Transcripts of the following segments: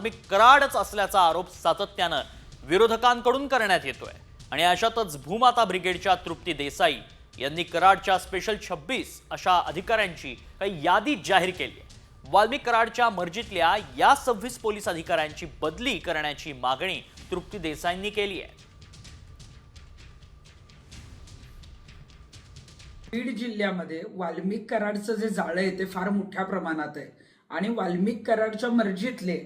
वाल्मिक कराडच असल्याचा आरोप सातत्यानं विरोधकांकडून करण्यात येतोय। आणि अशातच भूमाता ब्रिगेडच्या तृप्ती देसाई यांनी कराडच्या स्पेशल 26 अशा अधिकाऱ्यांची काही यादी जाहीर केली आहे। वाल्मिक कराडच्या मर्जीतल्या या 26 पोलीस अधिकाऱ्यांची बदली करण्याची मागणी तृप्ती देसाईंनी केली आहे। बीड जिल्ह्यामध्ये वाल्मिक कराडचं जे जाळं आहे ते फार मोठ्या प्रमाणात आहे आणि वाल्मिक कराडच्या मर्जीतले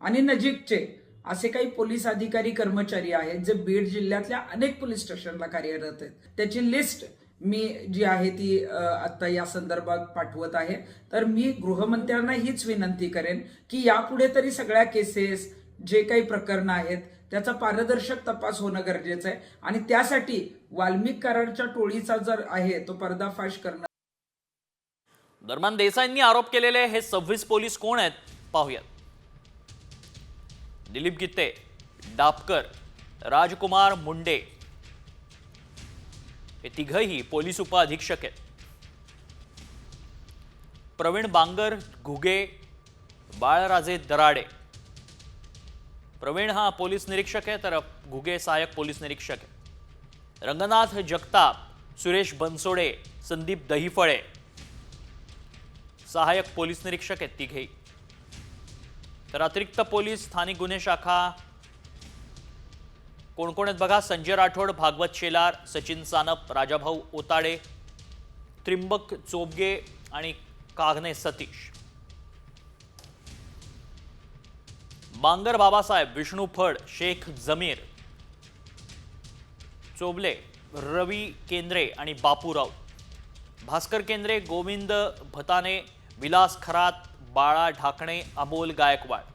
आणि नजीकचे असे काही पोलीस अधिकारी कर्मचारी आहेत जे बीड जिल्ह्यातल्या अनेक पोलीस स्टेशनला कार्यरत आहेत। त्याची लिस्ट मी जी आहे ती आता या संदर्भात पाठवत आहे। तर मी गृहमंत्र्यांना हीच विनंती करेन की यापुढे तरी सगळ्या केसेस जे काही प्रकरण आहेत त्याचा पारदर्शक तपास होणं गरजेचं आहे आणि त्यासाठी वाल्मिक कराडच्या टोळीचा जर आहे तो पर्दाफाश करणं। दरम्यान देसाईंनी आरोप केलेले हे 26 पोलीस कोण आहेत पाहूयात। दिलीप गित्ते, डापकर, राजकुमार मुंडे हे तिघही पोलीस उपअधीक्षक आहेत। प्रवीण बांगर, घुगे, बाळराजे दराडे। प्रवीण हा पोलीस निरीक्षक आहे तर घुगे सहाय्यक पोलीस निरीक्षक आहे। रंगनाथ जगताप, सुरेश बनसोडे, संदीप दहीफळे सहाय्यक पोलीस निरीक्षक आहेत तिघेही। तर अतिरिक्त पोलीस स्थानिक गुन्हे शाखा कोण कोण आहेत बघा। संजय राठोड, भागवत शेलार, सचिन सानप, राजाभाऊ ओताडे, त्रिंबक चोबगे आणि कागणे सतीश। बांगर बाबासाहेब, विष्णू फड, शेख जमीर, चोबले, रवी केंद्रे आणि बापूराव। भास्कर केंद्रे, गोविंद भताने, विलास खरात, बाळा ढाकणे, अमोल गायकवाड।